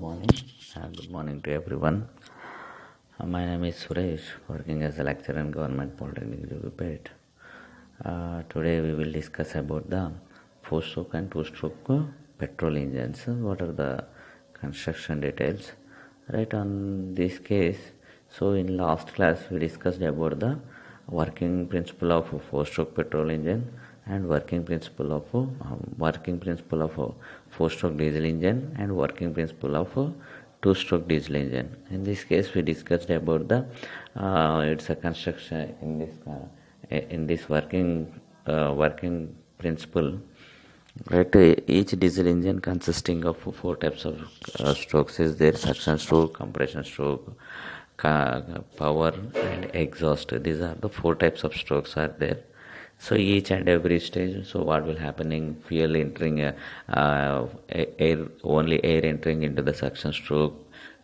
morning. Good morning to everyone. My name is Suresh, working as a lecturer in Government Polytechnic Jugupet. Today we will discuss about the 4-stroke and 2-stroke petrol engines. What are the construction details? Right, on this case, so in last class we discussed about the working principle of a 4-stroke petrol engine and working principle of a 4-stroke diesel engine and working principle of a 2-stroke diesel engine. In this case, we discussed about the it's a construction in this working principle. Right, each diesel engine consisting of 4 types of strokes is there: suction stroke, compression stroke, power, and exhaust. These are the 4 types of strokes are there. So each and every stage, so what will happening, fuel entering air, only air entering into the suction stroke,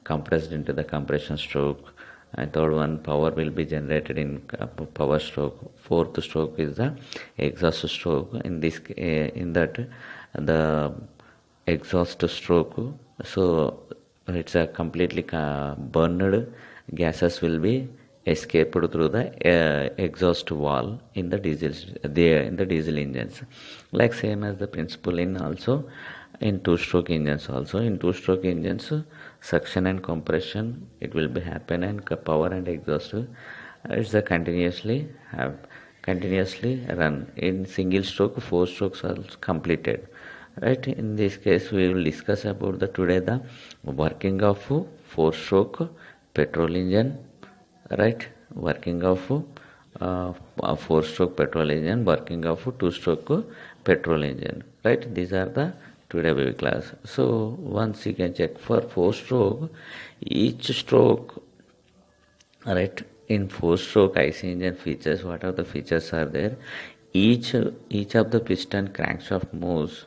compressed into the compression stroke, and third one, power will be generated in power stroke. Fourth stroke is the exhaust stroke. In this in that the exhaust stroke, so it's a completely burned gases will be escaped through the exhaust valve in the diesel engines, like same as the principle in also in 2-stroke engines. Also in 2-stroke engines, suction and compression it will be happen, and power and exhaust it's a continuously run. In single stroke 4 strokes are completed. Right, in this case we will discuss about the today the working of 4-stroke petrol engine. Right, working of 4-stroke petrol engine, working of 2-stroke petrol engine. Right, these are the today baby class. So once you can check for 4-stroke, each stroke, right, in 4-stroke IC engine features, what are the features are there? Each of the piston crankshaft moves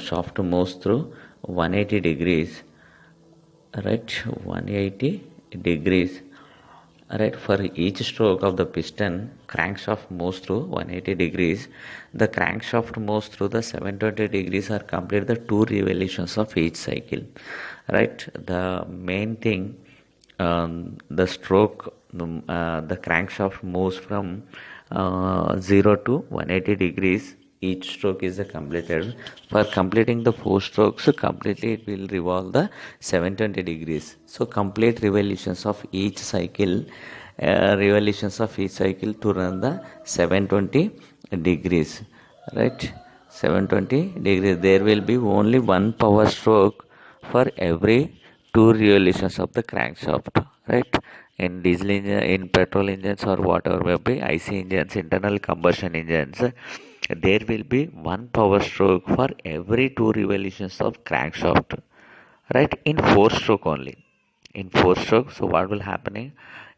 shaft moves through 180 degrees. Right, 180 degrees. Right, for each stroke of the piston, crankshaft moves through 180 degrees. The crankshaft moves through the 720 degrees are complete the 2 revolutions of each cycle. Right, the main thing, the stroke, the crankshaft moves from 0 to 180 degrees. Each stroke is completed. For completing the 4 strokes, completely it will revolve the 720 degrees. So complete revolutions of each cycle, to run the 720 degrees. Right, 720 degrees. There will be only one power stroke for every 2 revolutions of the crankshaft. Right, in diesel engine, in petrol engines or whatever may be IC engines, internal combustion engines, there will be one power stroke for every 2 revolutions of crankshaft. Right, in 4-stroke only. In 4-stroke, so what will happening?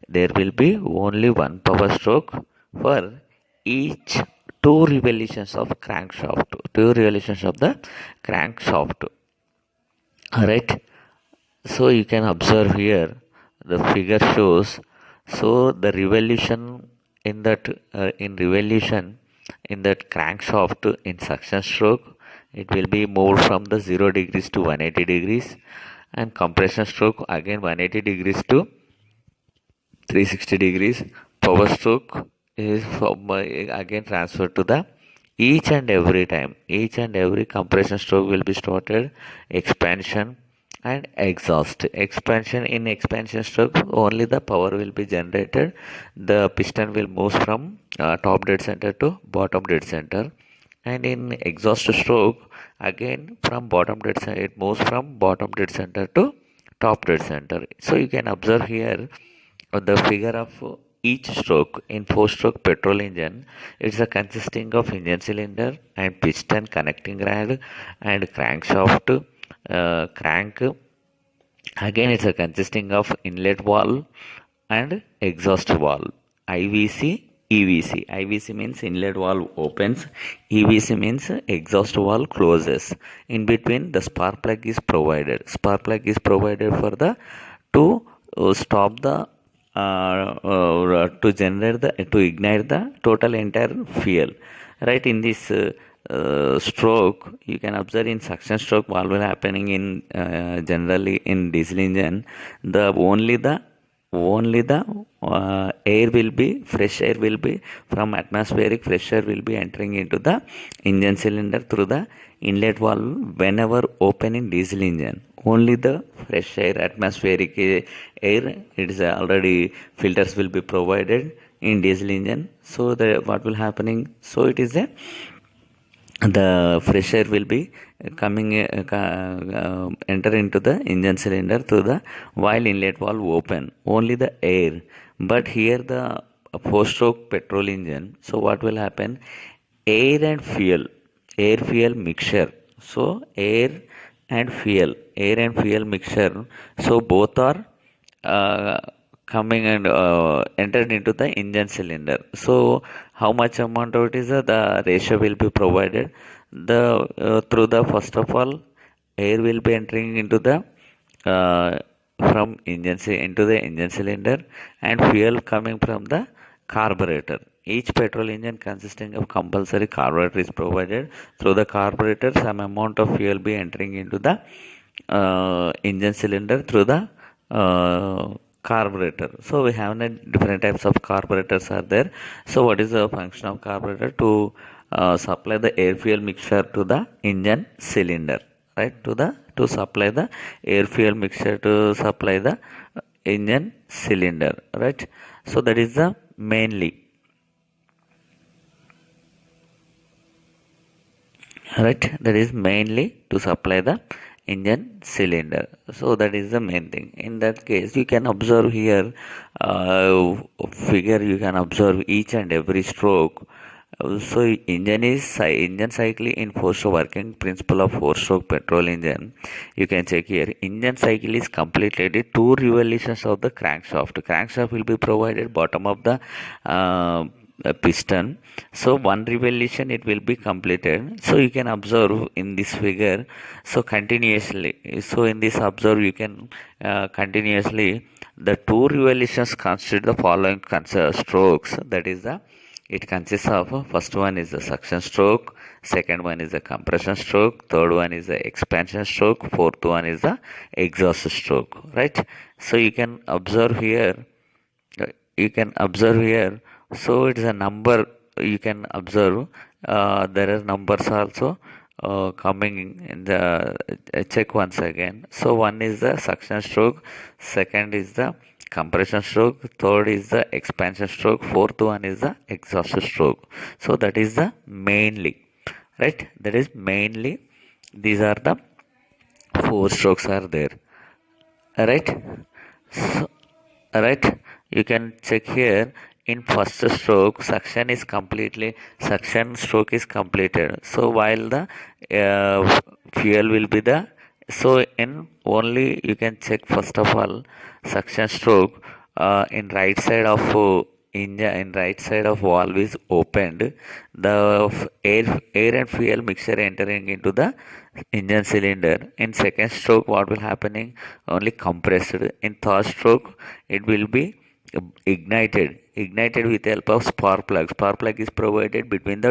There will be only one power stroke for each 2 revolutions of crankshaft. 2 revolutions of the crankshaft. Right. So you can observe here the figure shows. So the revolution in that crankshaft in suction stroke, it will be moved from the 0 degrees to 180 degrees, and compression stroke again 180 degrees to 360 degrees. Power stroke is from, again transferred to the each and every compression stroke will be started expansion and exhaust. Expansion stroke only the power will be generated. The piston will move from top dead center to bottom dead center, and in exhaust stroke again from bottom dead center it moves from bottom dead center to top dead center. So you can observe here the figure of each stroke in 4-stroke petrol engine. It's a consisting of engine cylinder and piston connecting rod and crankshaft, crank. Again, it's a consisting of inlet valve and exhaust valve. IVC, EVC. IVC means inlet valve opens. EVC means exhaust valve closes. In between, the spark plug is provided. Spark plug is provided for the to stop the to ignite the total entire fuel. Right, in this stroke, you can observe in suction stroke what will happening in generally in diesel engine. The only the air will be fresh air will be from atmospheric fresh air will be entering into the engine cylinder through the inlet valve whenever open in diesel engine. Only the fresh air atmospheric air, it is already filters will be provided in diesel engine. So the what will happening, so it is a the fresh air will be coming enter into the engine cylinder through the while inlet valve open, only the air. But here the four stroke petrol engine, so what will happen, air and fuel, air fuel mixture, so air and fuel mixture, so both are uh, coming and entered into the engine cylinder. So how much amount of it is the ratio will be provided. The through the first of all, air will be entering into the uh, from into the engine cylinder, and fuel coming from the carburetor. Each petrol engine consisting of compulsory carburetor is provided. Through the carburetor, some amount of fuel be entering into the engine cylinder through the carburetor. So we have different types of carburetors are there. So what is the function of carburetor? To supply the air fuel mixture to the engine cylinder, right? To supply the air fuel mixture to supply the engine cylinder, right? So that is the mainly, right, that is mainly to supply the engine cylinder. So that is the main thing. In that case, you can observe here figure, you can observe each and every stroke. So engine cycle in four stroke, working principle of four stroke petrol engine. You can check here, engine cycle is completed at two revolutions of the crankshaft will be provided bottom of the piston. So one revolution it will be completed. So you can observe in this figure, so continuously, so in this observe you can continuously the two revolutions constitute the following strokes. That is the, it consists of first one is the suction stroke, second one is the compression stroke, third one is the expansion stroke, fourth one is the exhaust stroke, right? So you can observe here, uh, you can observe here, so it is a number, you can observe there are numbers also coming in the check once again. So one is the suction stroke, second is the compression stroke, third is the expansion stroke, fourth one is the exhaust stroke. So that is the mainly, right, that is mainly, these are the four strokes are there, right? So, right, you can check here, in first stroke suction stroke is completed. So while the fuel will be the, so in only you can check first of all suction stroke, in right side of engine, in right side of valve is opened, the air and fuel mixture entering into the engine cylinder. In second stroke what will happening, only compressed. In third stroke it will be ignited with the help of spark plug is provided between the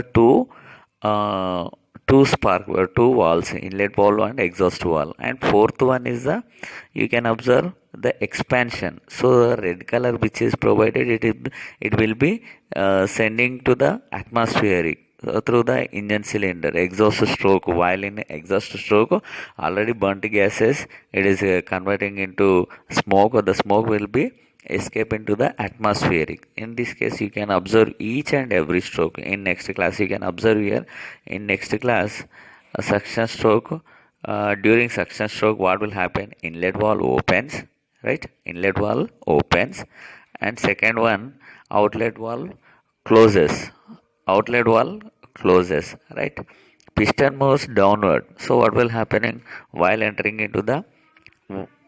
uh, two valves, inlet valve and exhaust valve. And fourth one is the, you can observe the expansion. So the red color which is provided, it will be sending to the atmospheric through the engine cylinder exhaust stroke. While in exhaust stroke already burnt gases, it is converting into smoke, or the smoke will be escape into the atmospheric. In this case you can observe each and every stroke. In next class you can observe here, in next class a suction stroke, during suction stroke what will happen, inlet valve opens, right, inlet valve opens, and second one, outlet valve closes, outlet valve closes, right, piston moves downward. So what will happening, while entering into the,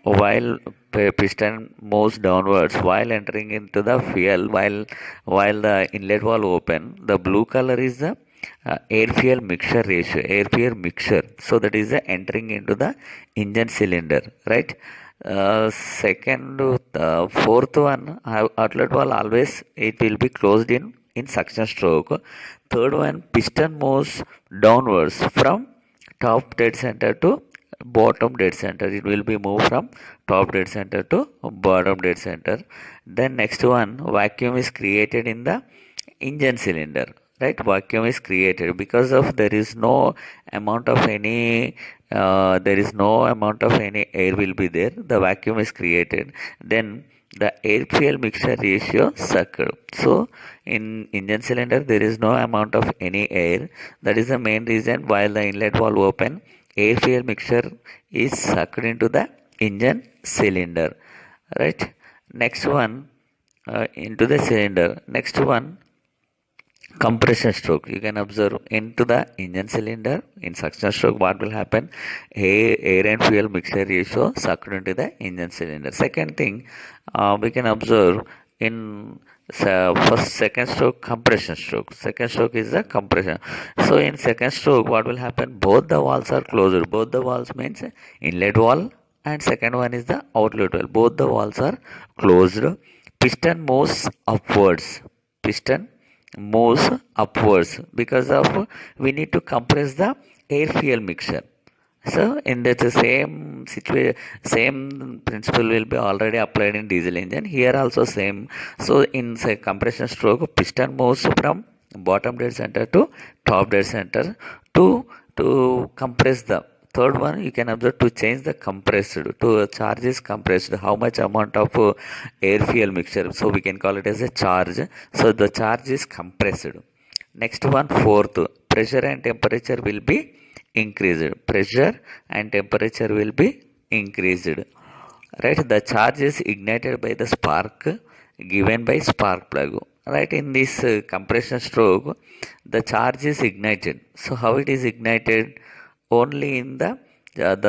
while piston moves downwards while entering into the fuel, while the inlet valve open, the blue color is the air fuel mixture ratio, air fuel mixture. So that is the entering into the engine cylinder, right? Second, fourth one, outlet valve always it will be closed in suction stroke. Third one, piston moves downwards from top dead center to bottom dead center. It will be moved from top dead center to bottom dead center. Then next one, vacuum is created in the engine cylinder. Right, vacuum is created because of there is no amount of any air will be there. The vacuum is created. Then the air fuel mixture ratio sucked. So in engine cylinder there is no amount of any air. That is the main reason while the inlet valve open, air fuel mixture is sucked into the engine cylinder. Right. Next one, into the cylinder. Next one, compression stroke. You can observe into the engine cylinder. In suction stroke, what will happen? Air and fuel mixture ratio sucked into the engine cylinder. Second thing, we can observe in first second stroke, compression stroke. Second stroke is the compression. So in second stroke, what will happen? Both the valves are closed. Both the valves means inlet valve, and second one is the outlet valve. Both the valves are closed. Piston moves upwards. Piston moves upwards because of we need to compress the air fuel mixture. So in that same situation, same principle will be already applied in diesel engine. Here also same. So in say compression stroke, piston moves from bottom dead center to top dead center to compress the. Third one, you can observe to change the compressed to charge is compressed. How much amount of air fuel mixture? So we can call it as a charge. So the charge is compressed. Next one, fourth, pressure and temperature will be increased. Pressure and temperature will be increased. Right, the charge is ignited by the spark given by spark plug. Right, in this compression stroke, the charge is ignited. So how it is ignited? Only in the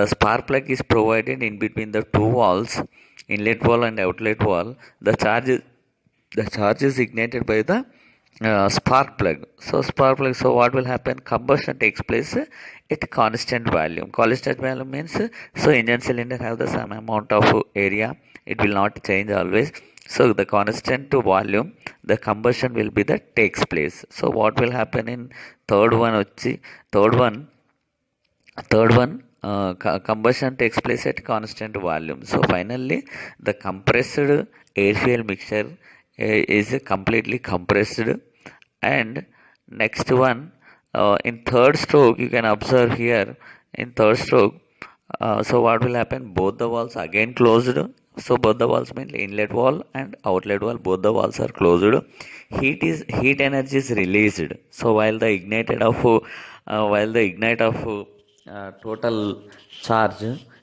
spark plug is provided in between the two valves, inlet valve and outlet valve. The charge is ignited by the spark plug. So what will happen? Combustion takes place at constant volume. Constant volume means so engine cylinder have the some amount of area. It will not change always. So the constant to volume, the combustion will be that takes place. So what will happen in third one? Third one, combustion takes place at constant volume. So finally, the compressed air fuel mixture is completely compressed. And next one, in third stroke, you can observe here in third stroke. So what will happen? Both the valves again closed. So both the valves mean inlet valve and outlet valve. Both the valves are closed. Heat energy is released. So while the ignite of total charge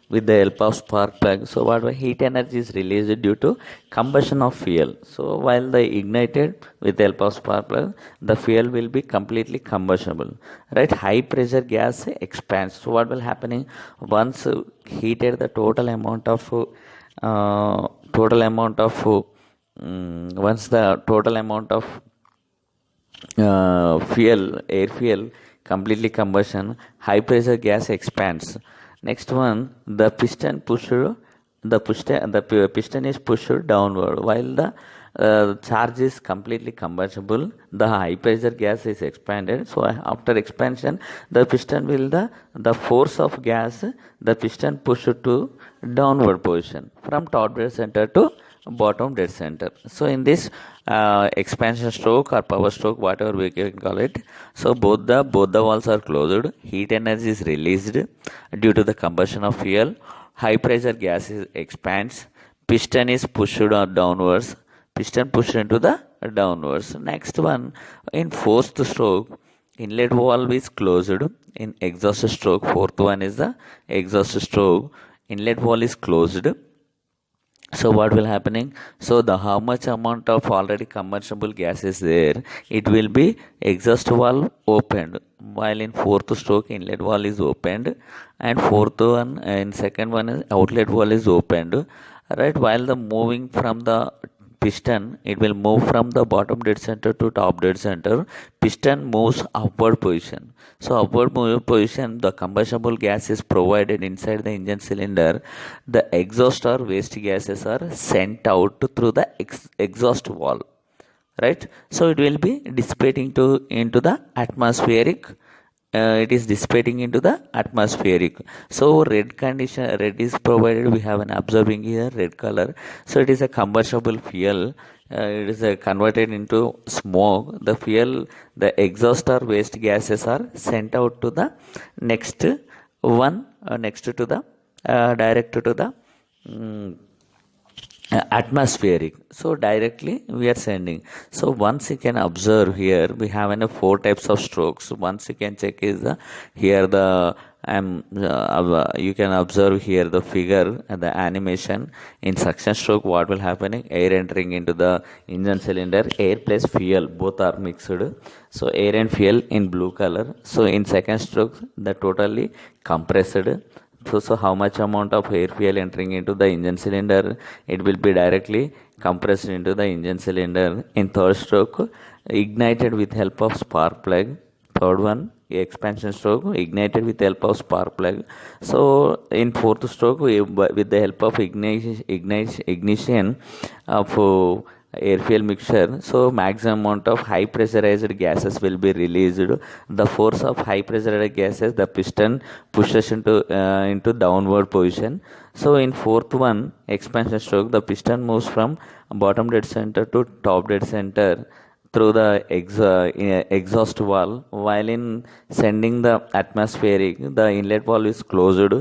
with the help of spark plug. So what heat energy is released due to combustion of fuel. So while the ignited with the help of spark plug, the fuel will be completely combustible. Right? High pressure gas expands. So what will happening once heated the total amount of once the total amount of air fuel completely combustion, high pressure gas expands. Next one, the piston is pushed downward while the charge is completely combustible. The high pressure gas is expanded. So after expansion, the piston will the force of gas, the piston pushed to downward position from top dead center to bottom dead center. So in this expansion stroke or power stroke, whatever we can call it, so both the valves are closed. Heat energy is released due to the combustion of fuel. High pressure gas expands. Piston is pushed downwards. Piston pushed into the downwards. Next one, in fourth stroke, inlet valve is closed. In exhaust stroke, fourth one is the exhaust stroke. Inlet valve is closed. So what will happening? So the how much amount of already combustible gas is there, it will be exhaust valve opened. While in fourth stroke, inlet valve is opened, and fourth one and second one is outlet valve is opened. Right, while the moving from the piston, it will move from the bottom dead center to top dead center. Piston moves upward position. So upward position, the combustible gas is provided inside the engine cylinder. The exhaust or waste gases are sent out through the exhaust valve. right? So it will be dissipating to into the atmospheric, it is dissipating into the atmospheric. So red is provided, we have an observing here red color. So it is a combustible fuel, it is converted into smoke. The fuel, the exhaust or waste gases are sent out to the next next to the direct to the mm, atmospheric. So directly we are sending. So once you can observe here, we have four types of strokes. Once you can check is the here the you can observe here the figure and the animation. In suction stroke, what will happening, air entering into the engine cylinder, air plus fuel both are mixed. So air and fuel in blue color. So in second stroke, the totally compressed. So how much amount of air fuel entering into the engine cylinder, it will be directly compressed into the engine cylinder. In third stroke, ignited with help of spark plug. Third one, expansion stroke, ignited with help of spark plug. So in fourth stroke, with the help of ignition of air fuel mixture, so maximum amount of high pressurized gases will be released. The force of high pressurized gases, the piston pushes into downward position. So in fourth one, expansion stroke, the piston moves from bottom dead center to top dead center through the exhaust valve. While in sending the atmospheric, the inlet valve is closed,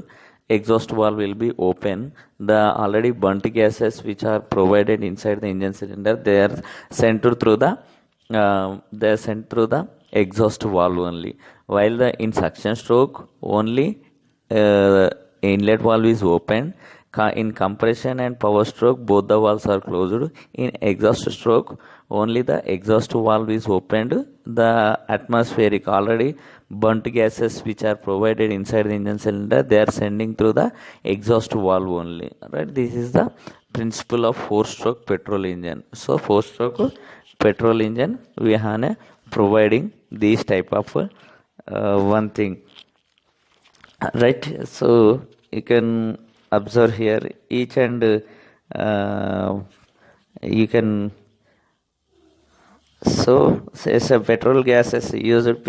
exhaust valve will be open. The already burnt gases which are provided inside the engine cylinder, they are sent through the exhaust valve only. While the in suction stroke only inlet valve is open. In compression and power stroke, both the valves are closed. In exhaust stroke, only the exhaust valve is opened. The atmospheric already burnt gases which are provided inside the engine cylinder, they are sending through the exhaust valve only. Right? This is the principle of four-stroke petrol engine. So four-stroke petrol engine, we are providing these type of one thing. Right? So you can observe here each and you can. So as a petrol gases used,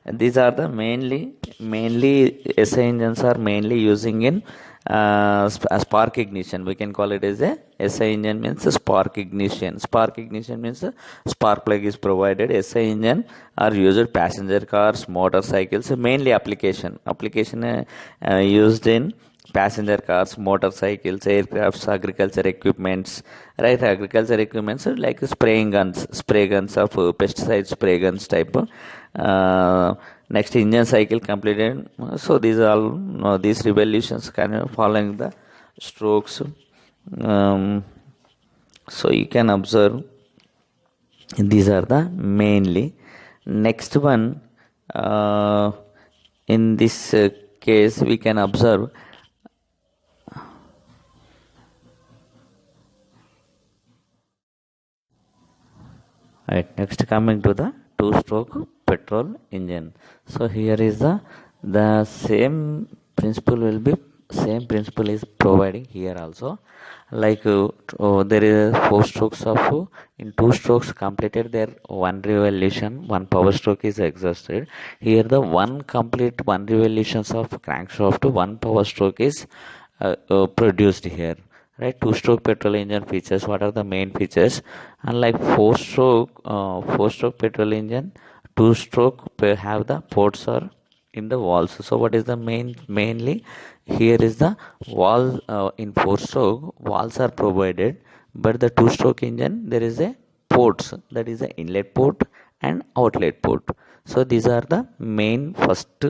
these are the mainly SI engines are mainly using in a spark ignition. We can call it as a SI engine means a spark ignition. Spark ignition means a spark plug is provided. SI engine are used passenger cars, motorcycles, mainly application used in passenger cars, motorcycles, aircrafts, agriculture equipments, right? Agriculture equipments are like spray guns of pesticide spray guns type. Next, engine cycle completed. So these are all these revolutions kind of following the strokes. So you can observe these are the mainly. Next one, in this case we can observe. Right, next coming to the two-stroke petrol engine. So here is the same principle is providing here also. Like there is four strokes of in two strokes completed their one revolution, one power stroke is exhausted. Here the one revolutions of crankshaft, one power stroke is produced here. Right, two-stroke petrol engine features. What are the main features? Unlike four-stroke petrol engine, two-stroke have the ports are in the walls. So what is the mainly here is the wall. In four-stroke walls are provided, but the two-stroke engine there is a ports, that is the inlet port and outlet port. So these are the main first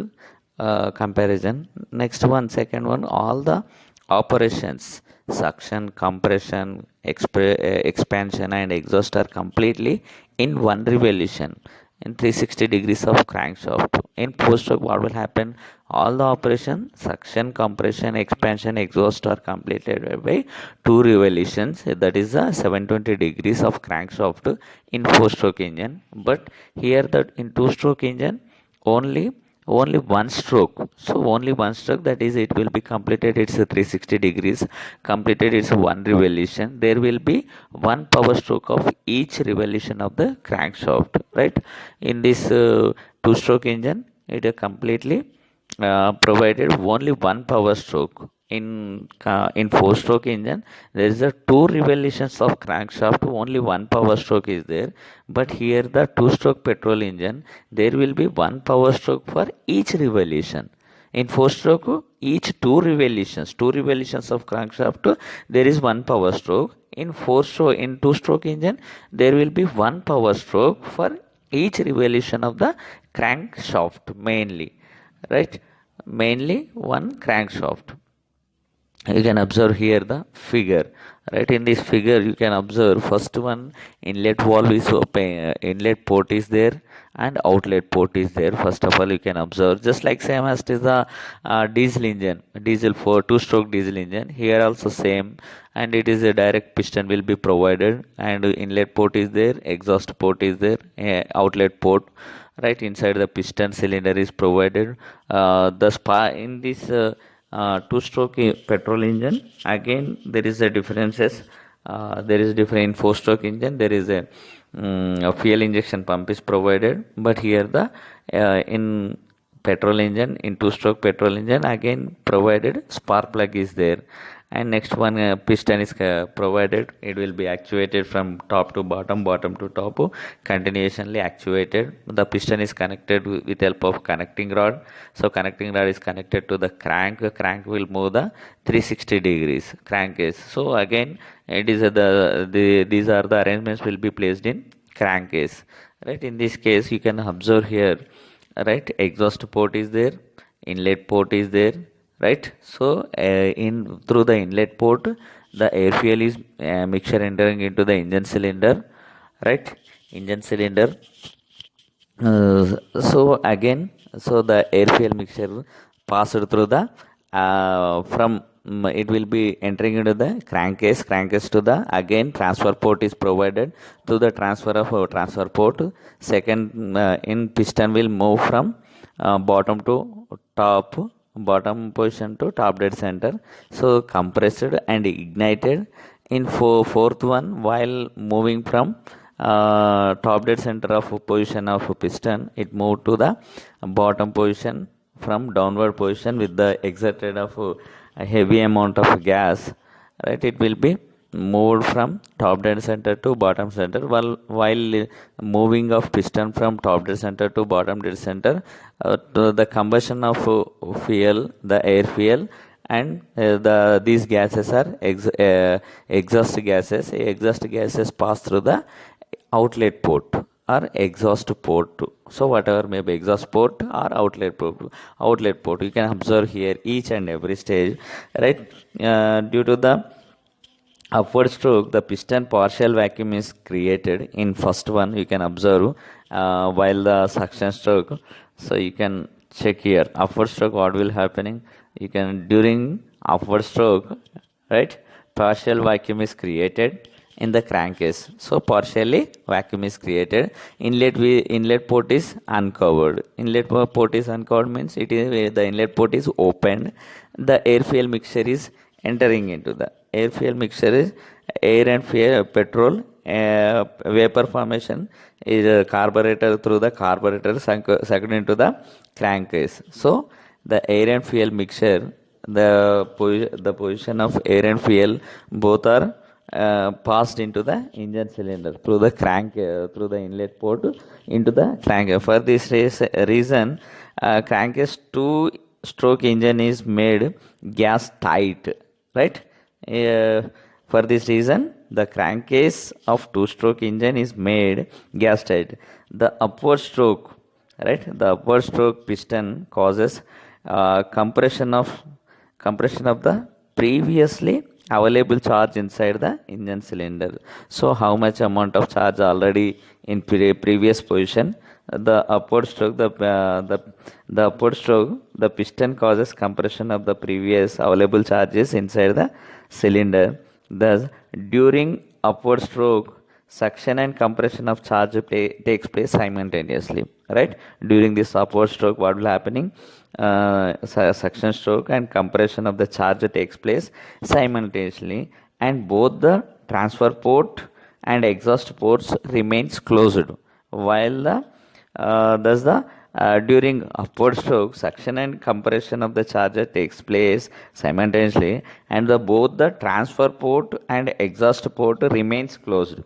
comparison. Next one, second one, all the operations, suction, compression, expansion and exhaust are completely in one revolution in 360 degrees of crankshaft. In post-stroke, what will happen? All the operation, suction, compression, expansion, exhaust are completed by two revolutions. That is the 720 degrees of crankshaft in four-stroke engine. But here that in two-stroke engine, only only one stroke. So only one stroke, that is it will be completed its 360 degrees, completed its one revolution. There will be one power stroke of each revolution of the crankshaft, right? In this two stroke engine, it is completely provided only one power stroke. In four stroke engine, there is a two revolutions of crankshaft, only one power stroke is there. But here the two stroke petrol engine, there will be one power stroke for each revolution. In four stroke, each two revolutions of crankshaft, there is one power stroke. In two stroke engine, there will be one power stroke for each revolution of the crankshaft mainly, right? Mainly one crankshaft. You can observe here the figure, right? In this figure you can observe first one, inlet valve is open, inlet port is there and outlet port is there. First of all, you can observe just like same as it is the diesel engine, diesel for two stroke diesel engine, here also same. And it is a direct piston will be provided, and inlet port is there, exhaust port is there, outlet port, right? Inside the piston cylinder is provided. The spa in this two stroke petrol engine, again there is a differences. There is different in four stroke engine, there is a fuel injection pump is provided. But here the in petrol engine, in two stroke petrol engine, again provided spark plug is there. And next one, piston is provided, it will be actuated from top to bottom, bottom to top, continuously actuated. The piston is connected with help of connecting rod. So connecting rod is connected to the crank will move the 360 degrees crankcase. So again, it is these are the arrangements will be placed in crankcase, right? In this case you can observe here, right? Exhaust port is there, inlet port is there, right? So in through the inlet port, the air fuel is mixture entering into the engine cylinder, right? Engine cylinder. So again, so the air fuel mixture passed through the from it will be entering into the crankcase to the, again transfer port is provided. To the transfer of transfer port, second in piston will move from bottom to top, bottom position to top dead center. So compressed and ignited in fourth one, while moving from top dead center of position of piston, it moved to the bottom position from downward position with the exerted of a heavy amount of gas, right? It will be moved from top dead center to bottom center. While moving of piston from top dead center to bottom dead center, to the combustion of fuel, the air fuel, and these gases are exhaust gases. Exhaust gases pass through the outlet port or exhaust port. So whatever may be exhaust port or outlet port, you can observe here each and every stage, right? Due to the upward stroke, the piston partial vacuum is created in first one, you can observe. While the suction stroke, so you can check here upward stroke what will happening. You can during upward stroke, right, partial vacuum is created in the crankcase. So partially vacuum is created. Inlet port is uncovered. Inlet port is uncovered means it is the inlet port is opened. The air fuel mixture is entering into the air fuel mixture is air and fuel petrol vapor formation is a carburetor, through the carburetor sucked into the crankcase. So the air and fuel mixture, the position of air and fuel both are passed into the engine cylinder through the through the inlet port into the crank. For this reason, crankcase two stroke engine is made gas tight, right? For this reason, the crankcase of two stroke engine is made gas tight. The upward stroke, right, the upward stroke piston causes compression of the previously available charge inside the engine cylinder. So how much amount of charge already in previous position, the upward stroke, the upward stroke, the piston causes compression of the previous available charges inside the cylinder. Thus during upward stroke, suction and compression of charge takes place simultaneously, right? During this upward stroke, what will happening? Suction stroke and compression of the charge takes place simultaneously, and both the transfer port and exhaust ports remains closed, while the thus the during upward stroke, suction and compression of the charger takes place simultaneously, and both the transfer port and exhaust port remains closed,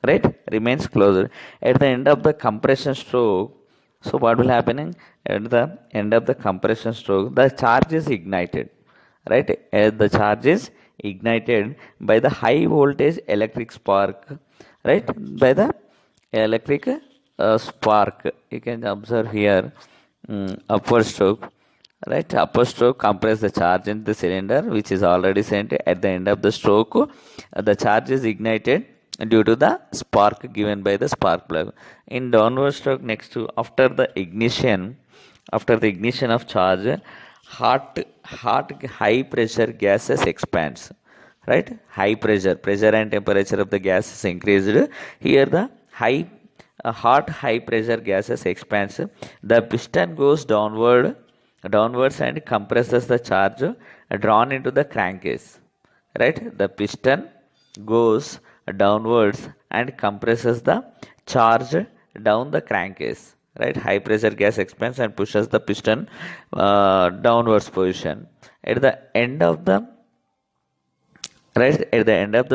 right? Remains closed at the end of the compression stroke. So what will happening at the end of the compression stroke? The charge is ignited, right? The charge is ignited by the high voltage electric spark, right? By the electric spark. You can observe here, upward stroke, right? Upper stroke compress the charge in the cylinder, which is already sent. At the end of the stroke, the charge is ignited due to the spark given by the spark plug. In downward stroke, next to after the ignition of charge, hot high pressure gases expands, right? High pressure and temperature of the gas is increased. Here the hot high pressure gases expands. The piston goes downwards and compresses the charge drawn into the crankcase, right? The piston goes downwards and compresses the charge down the crankcase, right? High pressure gas expands and pushes the piston downwards position. At the end of the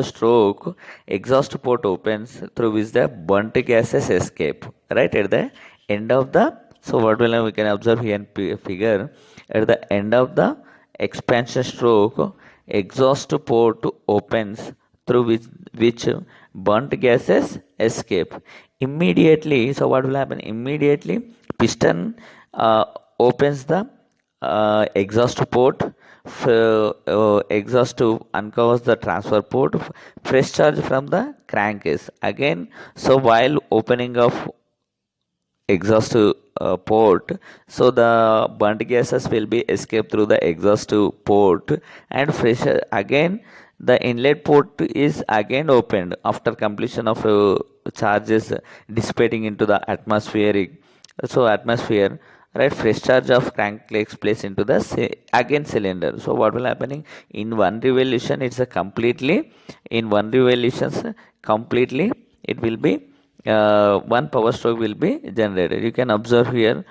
stroke, exhaust port opens through which the burnt gases escape, right? At the end of the, so what will we can observe here in figure, at the end of the expansion stroke, exhaust port opens through which burnt gases escape immediately. So what will happen? Immediately piston opens the exhaust port, exhaust uncovers the transfer port, fresh charge from the crankcase again. So while opening of exhaust port, so the burnt gases will be escaped through the exhaust port, and fresh again the inlet port is again opened after completion of charges dissipating into the atmospheric, so atmosphere, right? Fresh charge of crank takes place into the again cylinder. So what will happening in one revolution? It's a completely in one revolutions completely it will be one power stroke will be generated. You can observe here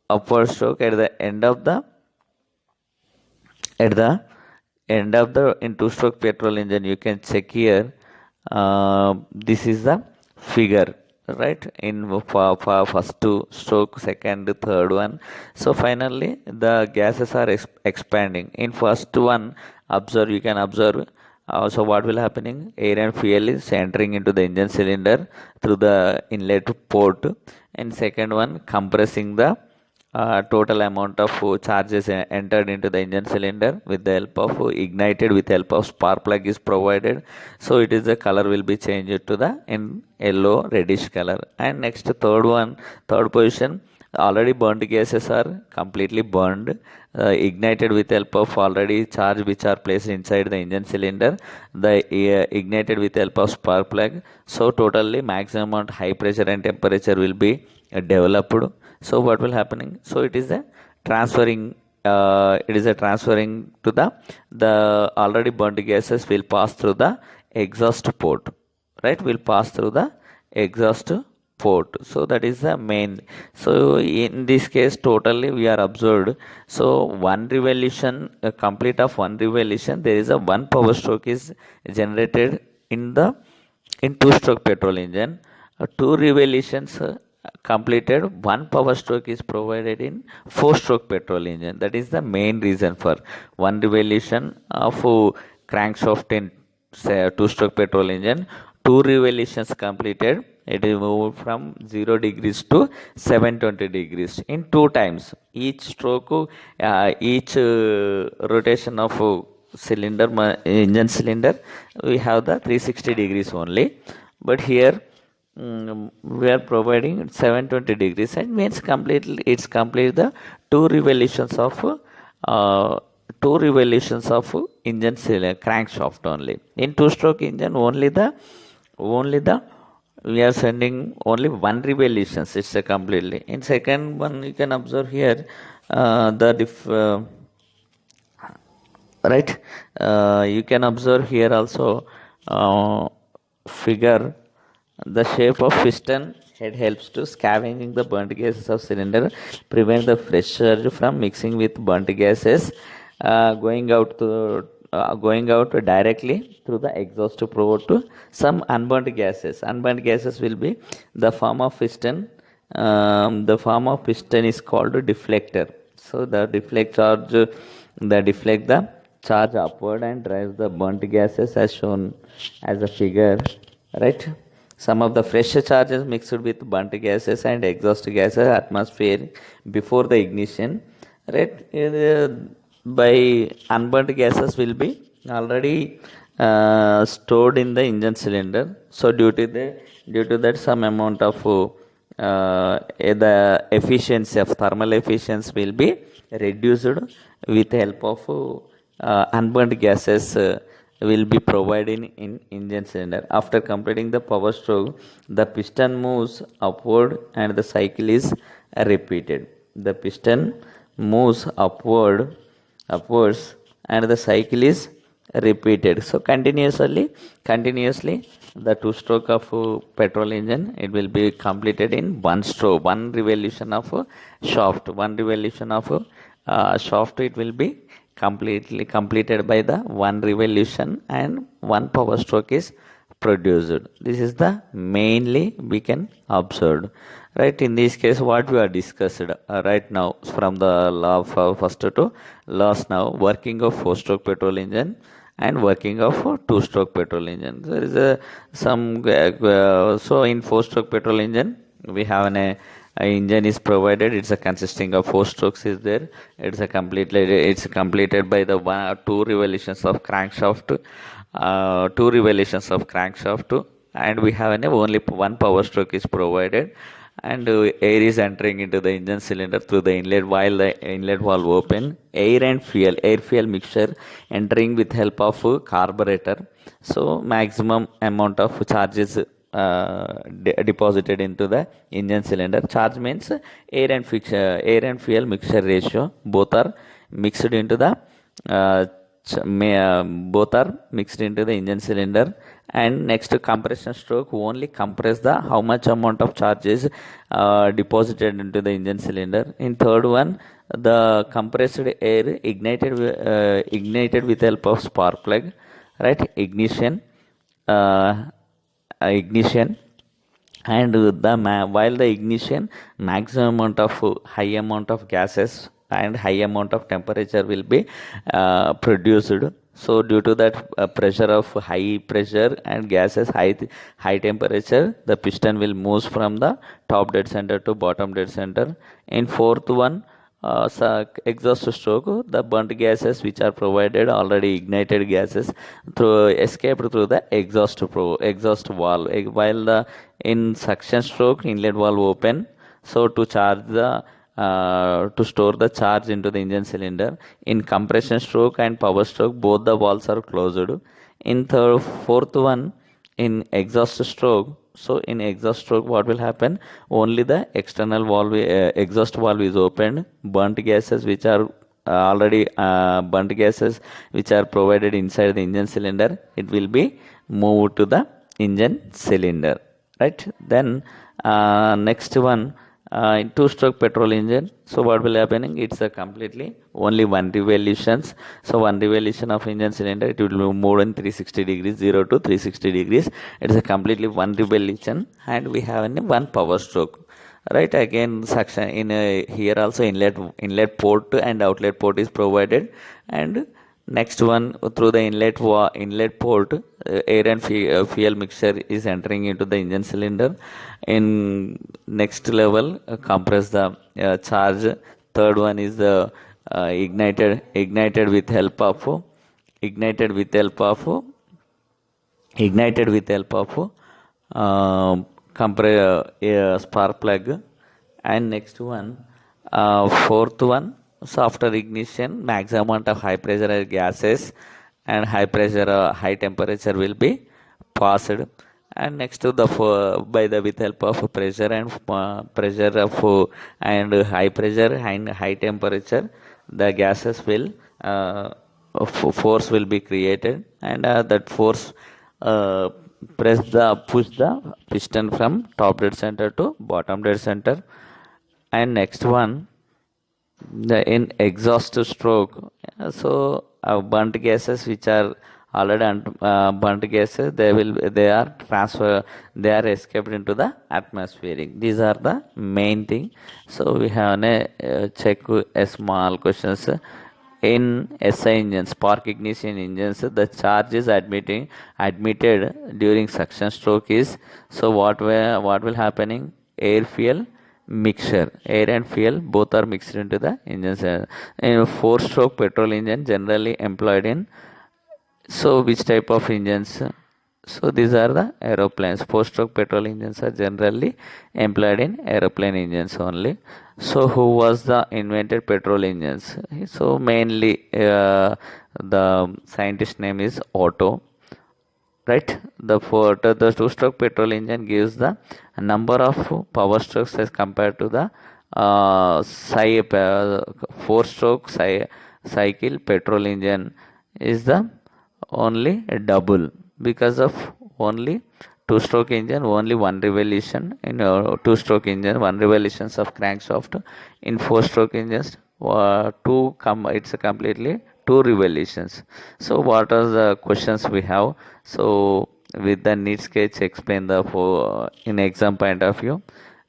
upward stroke at the end of the in two stroke petrol engine. You can check here, this is the figure, right? In for first two stroke, second, third one. So finally the gases are expanding. In first one, you can observe, so what will happening? Air and fuel is entering into the engine cylinder through the inlet port, and second one compressing the total amount of charges entered into the engine cylinder with the help of ignited with help of spark plug is provided. So it is the color will be changed to the in yellow reddish color. And next third position, already burned gases are completely burned, ignited with help of already charge which are placed inside the engine cylinder, the ignited with help of spark plug. So totally maximum amount high pressure and temperature will be developed. So what will happening? So it is a transferring to the already burnt gases will pass through the exhaust port, right? Will pass through the exhaust port. So that is the main. So in this case totally we are observed. So one revolution, complete of one revolution, there is a one power stroke is generated in two stroke petrol engine. Two revolutions completed, one power stroke is provided in four stroke petrol engine. That is the main reason for one revolution of crankshaft in say two stroke petrol engine. Two revolutions completed, it is moved from 0 degrees to 720 degrees in two times. Each stroke, each rotation of engine cylinder, we have the 360 degrees only, but here we are providing 720 degrees, and means completely it's complete the two revolutions of two revolutions of engine crankshaft only. In two-stroke engine, only the we are sending only one revolutions. It's a completely. In second one, you can observe here the right. You can observe here also uh, figure the shape of piston head helps to scavenging the burnt gases of cylinder, prevent the fresh surge from mixing with burnt gases, going out directly through the exhaust to promote to some unburnt gases. Unburnt gases will be the form of piston. The form of piston is called deflector. So deflect the charge upward and drives the burnt gases as shown as a figure, right? Some of the fresh charges mixed with burnt gases and exhaust gases atmosphere before the ignition, right? By unburnt gases will be already stored in the engine cylinder. So due to that some amount of the efficiency of thermal efficiency will be reduced with help of unburnt gases will be provided in engine cylinder. After completing the power stroke, the piston moves upward and the cycle is repeated. The piston moves upwards and the cycle is repeated. So continuously the two stroke of petrol engine, it will be completed in one stroke, one revolution of shaft, it will be completely completed by the one revolution and one power stroke is produced. This is the mainly we can observe, right? In this case what we are discussed right now from the law of first to last, now working of four stroke petrol engine and working of two stroke petrol engine. There is so in four stroke petrol engine we have an engine is provided. It's a consisting of four strokes is there. It's completed by the two revolutions of crankshaft, and we have only one power stroke is provided, and air is entering into the engine cylinder through the inlet while the inlet valve open. Air fuel mixture entering with help of carburetor. So maximum amount of charges deposited into the engine cylinder. Charge means air and fuel mixture ratio. Both are mixed into the engine cylinder. And next compression stroke only compress the how much amount of charge is deposited into the engine cylinder. In third one, the compressed air ignited with help of spark plug, right? Ignition, and while the ignition, maximum amount of high amount of gases and high amount of temperature will be produced. So due to that pressure of high pressure and gases high temperature, the piston will move from the top dead center to bottom dead center. In fourth one, exhaust stroke, the burnt gases which are provided already ignited gases escaped through the exhaust valve, while the in suction stroke inlet valve open, so to store the charge into the engine cylinder. In compression stroke and power stroke, both the valves are closed. In fourth one, in exhaust stroke, so in exhaust stroke what will happen, only the external valve, exhaust valve is opened. Burnt gases which are provided inside the engine cylinder, it will be moved to the engine cylinder, right? Then next one, in two stroke petrol engine, so what will happening, it's a completely only one revolutions. So one revolution of engine cylinder, it will move more than 360 degrees, 0 to 360 degrees. It is a completely one revolution, and we have one power stroke, right? Again suction in here also inlet port and outlet port is provided, and next one through the inlet port, air and fuel mixture is entering into the engine cylinder. In next level, compress the charge. Third one is the ignited with help of spark plug. And next one, fourth one, So after ignition, maximum amount of high pressure gases and high pressure, high temperature will be passed. And next to the by the with help of pressure and pressure of and high pressure and high temperature, the gases will force will be created, and that force uh, push the piston from top dead center to bottom dead center. And next one, the in exhaust stroke, so burnt gases which are already burnt gases, they are transfer, they are escaped into the atmospheric. These are the main thing. So we have a check a small questions. In SI engines, spark ignition engines, the charge is admitted during suction stroke is, so what will happening, air fuel mixture, air and fuel both are mixed into the engines. In a four stroke petrol engine generally employed in, so which type of engines? So these are the aeroplanes. Four stroke petrol engines are generally employed in aeroplane engines only. So who was the invented petrol engines? So mainly the scientist name is Otto, right? The two stroke petrol engine gives the number of power strokes as compared to the four stroke cycle petrol engine is the only double, because of only two stroke engine, only one revolution in two stroke engine, one revolutions of crankshaft. In four stroke engines, it's a completely two revolutions. So what are the questions we have? So with the need sketch explain the in exam point of view,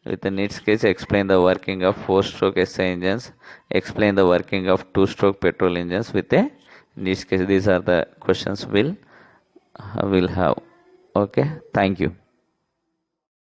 with the need sketch explain the working of four stroke SI engines, explain the working of two stroke petrol engines with a need sketch. These are the questions will have. Okay, thank you.